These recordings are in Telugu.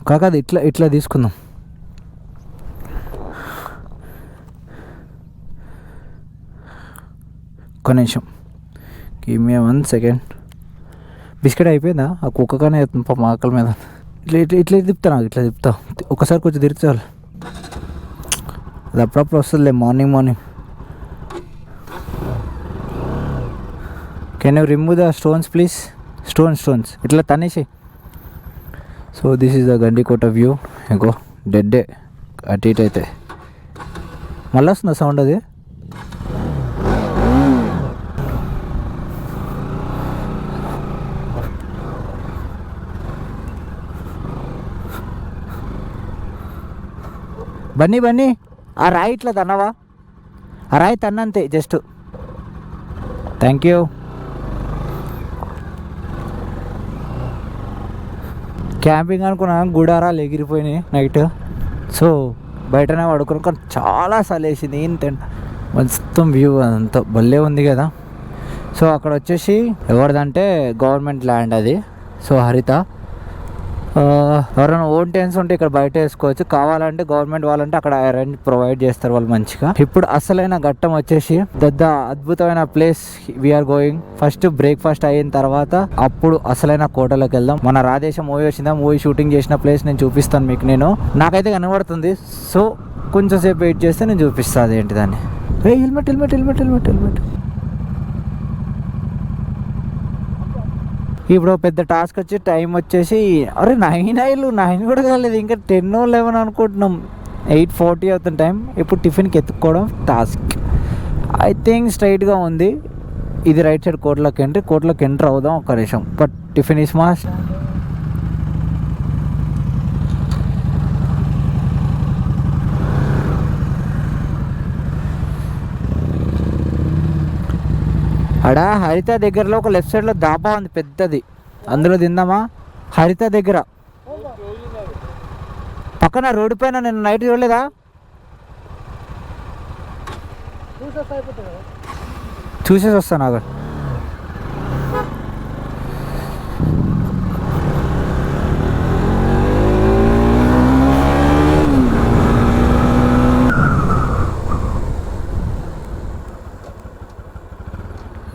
కాక అది ఇట్లా ఇట్లా తీసుకుందాం. ఒక్క నిమిషం, గివ్ మీ 1 సెకండ్. బిస్కెట్ అయిపోయిందా? ఆ కుక్కగానే మా ఆకలి మీద. ఇట్లా ఇట్లా ఇట్లా తిప్పుతా, నాకు ఇట్లా తిప్పుతా. ఒకసారి కొంచెం తిరిగి చాలు. అది అప్పుడప్పుడు వస్తుందిలే morning. Can you remove the stones please? Stones ఇట్లా తనేసి. So this is the Gandikota view. ఇంకో డెడ్డే అటు ఇటు అయితే. మళ్ళీ వస్తుందా సౌండ్? అది బన్నీ ఆ రాయి ఇట్లా తన్నవా? ఆ రాయి తన్నంతే జస్ట్. Thank you. క్యాంపింగ్ అనుకున్నా, గుడారాలు ఎగిరిపోయినాయి నైట్. సో బయటనే పడుకున్నాం, కానీ చాలా సలేసింది. ఏంటంటే మొత్తం వ్యూ అంతా భలే ఉంది కదా. సో అక్కడ వచ్చేసి ఎవరిదంటే గవర్నమెంట్ ల్యాండ్ అది. సో హరిత ఎవరైనా ఓన్ టెన్స్ ఉంటే ఇక్కడ బయట వేసుకోవచ్చు. కావాలంటే గవర్నమెంట్ వాళ్ళంటే అక్కడ అరేంజ్ ప్రొవైడ్ చేస్తారు వాళ్ళు మంచిగా. ఇప్పుడు అసలైన ఘట్టం వచ్చేసి పెద్ద అద్భుతమైన place we are going. First breakfast అయిన తర్వాత అప్పుడు అసలైన కోటలోకి వెళ్దాం. మన రాధేశం మూవీ వచ్చిందా, మూవీ షూటింగ్ చేసిన ప్లేస్ నేను చూపిస్తాను మీకు. నాకైతే కనబడుతుంది. సో కొంచెం సేపు వెయిట్ చేస్తే నేను చూపిస్తాను అదేంటి దాన్ని. హెల్మెట్. ఇప్పుడు పెద్ద టాస్క్ వచ్చి టైం వచ్చేసి అరే 9 కూడా కాలేదు, ఇంకా 10 or 11 అనుకుంటున్నాం. 8:40 అవుతుంది టైం. ఇప్పుడు టిఫిన్కి ఎత్తుక్కోవడం టాస్క్. ఐ థింక్ స్ట్రైట్గా ఉంది ఇది. రైట్ సైడ్ కోట్లోకి ఎంటర్ అవుదాం. ఒక్క నిమిషం. But tiffin is must. అడా హరిత దగ్గరలో ఒక లెఫ్ట్ సైడ్లో దాబా ఉంది పెద్దది, అందులో తిందామా? హరిత దగ్గర పక్కన రోడ్డు పైన. నేను నైట్ చూడలేదా? చూసేసి వస్తాను అక్కడ.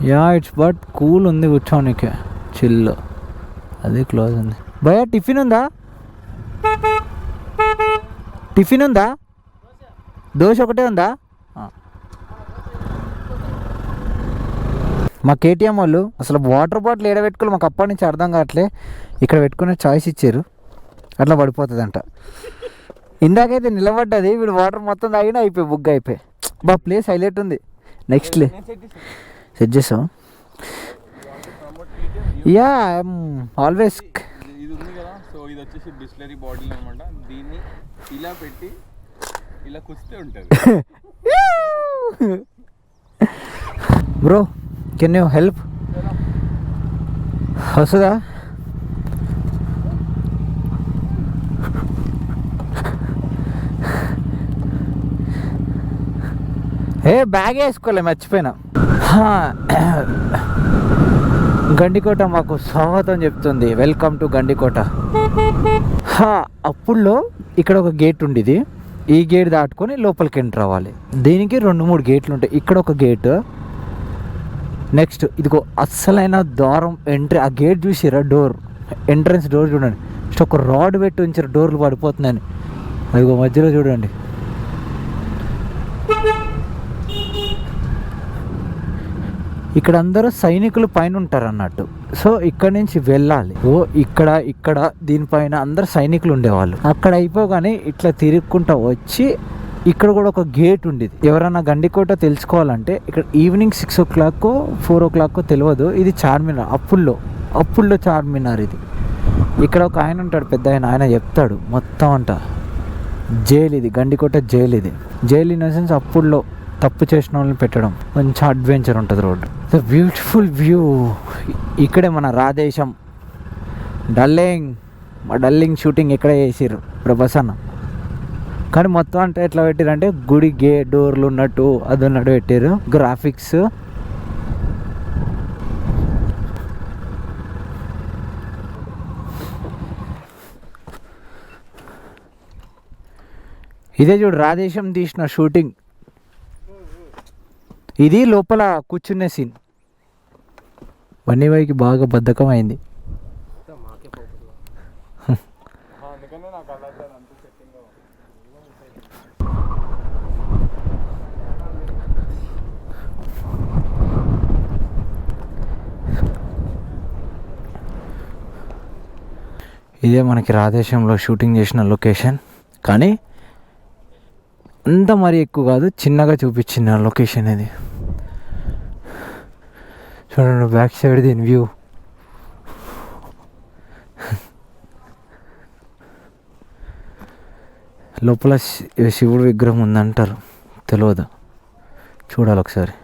యా ఇట్స్ బట్ కూల్ ఉంది కూర్చోనికి, చిల్. అది క్లోజ్ ఉంది. భయ్యా టిఫిన్ ఉందా? దోశ ఒకటే ఉందా? మా కేటీఎం వాళ్ళు అసలు వాటర్ బాటిల్ ఏడ పెట్టుకోవాలి మాకు అప్పటి నుంచి అర్థం కావట్లే. ఇక్కడ పెట్టుకునే చాయిస్ ఇచ్చారు, అట్లా పడిపోతుందంట. ఇందాకైతే నిలబడ్డది, వీడు వాటర్ మొత్తం తాగినా అయిపోయి బుగ్గ అయిపోయి. బా ప్లేస్ హైలైట్ ఉంది. నెక్స్ట్ సెట్ చేసాం. Yeah always. ఇది ఉంది కదా, సో ఇది వచ్చేసి బిస్లరీ బాటిల్ అనమాట. దీన్ని ఇలా పెట్టి ఇలా కుస్తే ఉంటుంది. Bro can you help? వస్తుందా? బ్యాగ్ వేసుకోలే, మర్చిపోయినా. గండికోట మాకు స్వాగతం చెప్తుంది. Welcome to Gandikota. అప్పుడులో ఇక్కడ ఒక గేట్ ఉండేది. ఈ గేట్ దాటుకొని లోపలికి ఎంటర్ అవ్వాలి. దీనికి 2-3 గేట్లు ఉంటాయి. ఇక్కడ ఒక గేట్. నెక్స్ట్ ఇదిగో అస్సలైన ద్వారం ఎంట్రీ. ఆ గేట్ చూసిరా, డోర్ ఎంట్రన్స్ డోర్ చూడండి. ఒక రాడ్ పెట్టి ఉంచారు, డోర్లు పడిపోతున్నాయని. అదిగో మధ్యలో చూడండి. ఇక్కడ అందరూ సైనికులు పైన ఉంటారు అన్నట్టు. సో ఇక్కడ నుంచి వెళ్ళాలి. ఇక్కడ దీనిపైన అందరు సైనికులు ఉండేవాళ్ళు. అక్కడ అయిపోగానే ఇట్లా తిరుగుకుంటా వచ్చి ఇక్కడ కూడా ఒక గేట్ ఉండేది. ఎవరైనా గండికోట తెలుసుకోవాలంటే ఇక్కడ ఈవినింగ్ 6 o'clock 4 o'clock తెలియదు. ఇది చార్మినార్. అప్పుల్లో చార్మినార్ ఇది. ఇక్కడ ఒక ఆయన ఉంటాడు, పెద్ద ఆయన చెప్తాడు మొత్తం అంట. జైలు ఇది, గండికోట జైలు ఇది. జైలు ఇన్ ద సెన్స్ అప్పుల్లో తప్పు చేసిన వాళ్ళని పెట్టడం. మంచి అడ్వెంచర్ ఉంటుంది రోడ్. The beautiful view. ఇక్కడే మన రాధేశం డల్లింగ్ షూటింగ్ ఇక్కడే చేసిర్రు ప్రభాస్ అన్న. కానీ మొత్తం అంటే ఎట్లా పెట్టారంటే గుడి డోర్లు ఉన్నట్టు అది ఉన్నట్టు పెట్టారు. గ్రాఫిక్స్ ఇదే చూడు రాధేశం తీసిన షూటింగ్. ఇది లోపల కూర్చునే సీన్. బన్నీబాయికి బాగా బద్ధకం అయింది. అందుకనే నాకు అలా అంత సెట్టింగ్. ఇదే మనకి రాధేశంలో షూటింగ్ చేసిన లొకేషన్, కానీ అంత మరీ ఎక్కువ కాదు, చిన్నగా చూపించిన లొకేషన్ ఇది. చూడండి బ్యాక్ సైడ్ దీని వ్యూ. లోపల శివుడు విగ్రహం ఉందంటారు, తెలియదు, చూడాలి ఒకసారి.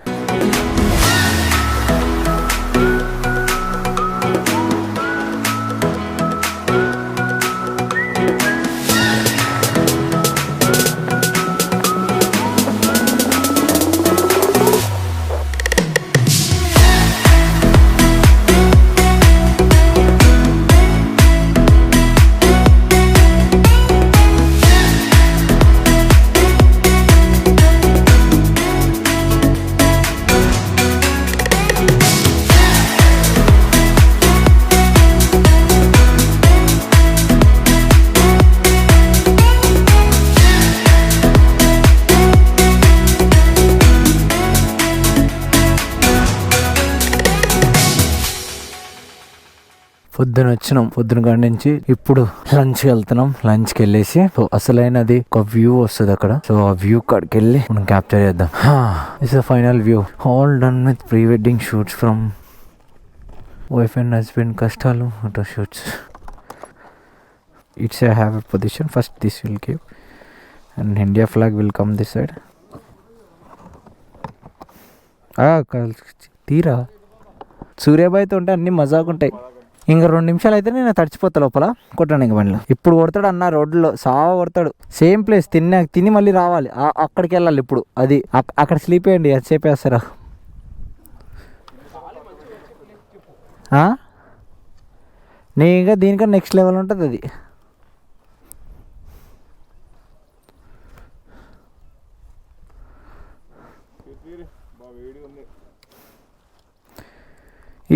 పొద్దున వచ్చినాం, పొద్దున కాడి నుంచి ఇప్పుడు లంచ్కి వెళ్తున్నాం. లంచ్కి వెళ్ళేసి సో అసలైనది ఒక వ్యూ వస్తుంది అక్కడ, సో ఆ వ్యూ కాడికి వెళ్ళి మనం క్యాప్చర్ చేద్దాం. It's the final view. All done with pre wedding shoots from wife and husband. కష్టాలు ఫోటో షూట్స్. ఇట్స్ a have a position. First this will give and India flag will come this side. తీరా సూర్యాబాయితో ఉంటే అన్ని మజాకుంటాయి. ఇంకా 2 నిమిషాలు అయితే నేను తడిచిపోతా లోపల. కొట్టాను ఇంక బండిలో. ఇప్పుడు కొడతాడు అన్న, రోడ్లో సావ కొడతాడు. సేమ్ ప్లేస్ తిని మళ్ళీ రావాలి, అక్కడికి వెళ్ళాలి. ఇప్పుడు అది అక్కడ స్లీప్ వేయండి, అది చెప్పేస్తారా. నీ ఇంకా దీనికన్నా నెక్స్ట్ లెవెల్ ఉంటుంది అది.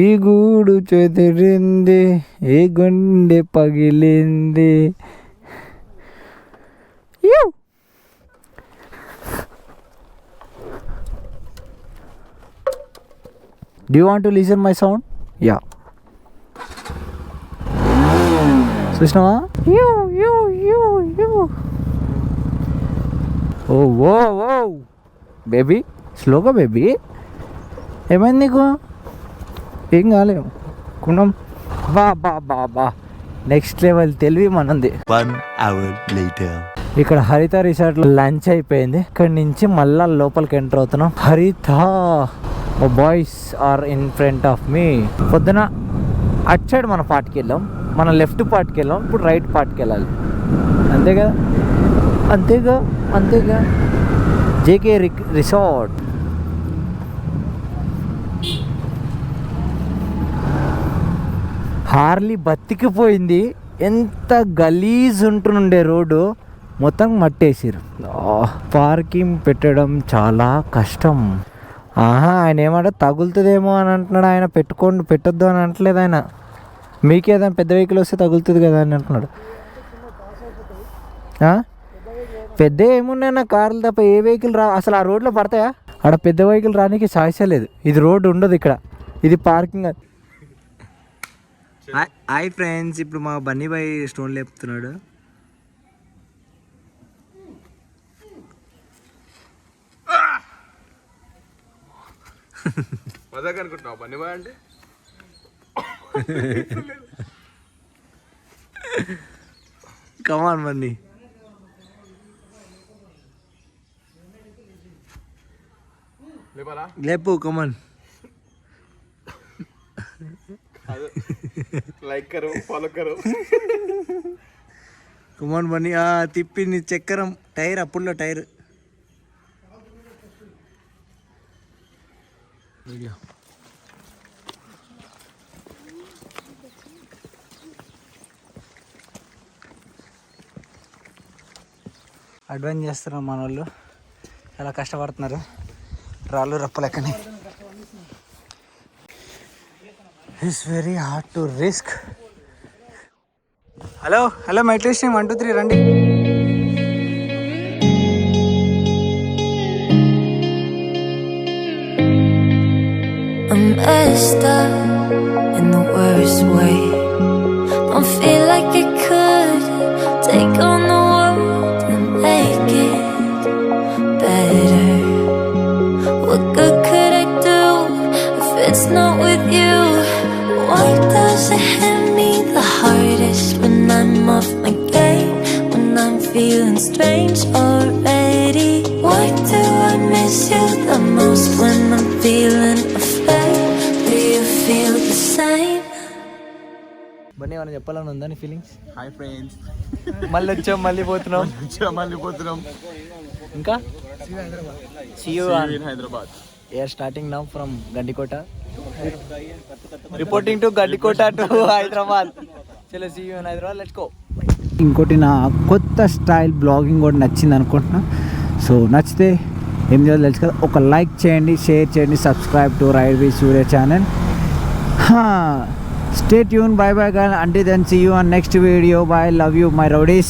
ఈ గూడు చెదిరింది, ఏ గుండె పగిలింది. Do you want to listen my sound? Yeah. చూసినావా? ఓ ఓ ఓ బేబీ, స్లోగా బేబీ. ఏమైంది నీకు? ఏం కాలేము కుండం. బా బా బా బా నెక్స్ట్ లెవెల్ తెలివి మనది. 1 hour later. ఇక్కడ హరిత రిసార్ట్ లో లంచ్ అయిపోయింది. ఇక్కడ నుంచి మళ్ళా లోపలికి ఎంటర్ అవుతున్నాం. Haritha boys are in front of me. పొద్దున అట్ సైడ్ మన పార్ట్కి వెళ్ళాం, మన లెఫ్ట్ పార్ట్కి వెళ్ళాం, ఇప్పుడు రైట్ పార్ట్కి వెళ్ళాలి. అంతేగా అంతేగా అంతేగా. JK resort. హార్లీ బతికిపోయింది. ఎంత గలీజ్ ఉంటుండే రోడ్డు, మొత్తం మట్టేసిరు. పార్కింగ్ పెట్టడం చాలా కష్టం. ఆయన ఏమంటే తగులుతుందేమో అని అంటున్నాడు. ఆయన పెట్టొద్దు అని అంటలేదు ఆయన. మీకేదైనా పెద్ద వెహికల్ వస్తే తగులుతుంది కదా అని అంటున్నాడు. పెద్ద ఏమున్నాయన్న కార్లు తప్ప ఏ వెహికల్ అసలు ఆ రోడ్లో పడతాయా? ఆడ పెద్ద వెహికల్ రానికి ఛాయిస్ లేదు. ఇది రోడ్డు ఉండదు ఇక్కడ, ఇది పార్కింగ్. హాయ్ ఫ్రెండ్స్, ఇప్పుడు మా బన్నీ బాయ్ స్టోన్ లేపుతున్నాడు. మజాక్ అనుకుంటున్నావు బన్నీ బాయ్ అంటే? కమాన్ బన్నీ, లేపు కమాన్. लाइक करो, फॉलो करो. కమాన్ బన్నీ. తిప్పి నీ చక్కెరం టైర్, అప్పుడులో టైర్. అడ్వెంచర్ చేస్తున్నారు మన వాళ్ళు, చాలా కష్టపడుతున్నారు రాళ్ళు రప్పలెక్కని. It's very hard to risk. Hello hello మైట్లిస్ట్ 1 2 3 రండి. I'm messed up in the worst way. Don't feel like I could take on the world and make it better. What good could I do if it's not with you? Why does it hit me the hardest when I'm off my game? When I'm feeling strange already? Why do I miss you the most when I'm feeling afraid? Do you feel the same? Bunny ఏమైనా చెప్పాలని ఉందా నీ ఫీలింగ్స్? హాయ్ ఫ్రెండ్స్, మళ్ళీ వచ్చాం, మళ్ళీ పోతున్నాం. ఇంకా see you in Hyderabad. We are starting now from Gandikota. Reporting to Gandikota to Hyderabad. చలో see you in Hyderabad. Let's go. ఇంకోటి నా కొత్త స్టైల్ బ్లాగింగ్ కూడా నచ్చింది అనుకుంటున్నా. సో నచ్చితే ఏం చేయాలో తెలుసు కదా, ఒక లైక్ చేయండి, షేర్ చేయండి, subscribe to ride with Surya channel. Stay tuned. Bye bye guys. Until then, see you on next video. Bye. Love you, my roadies.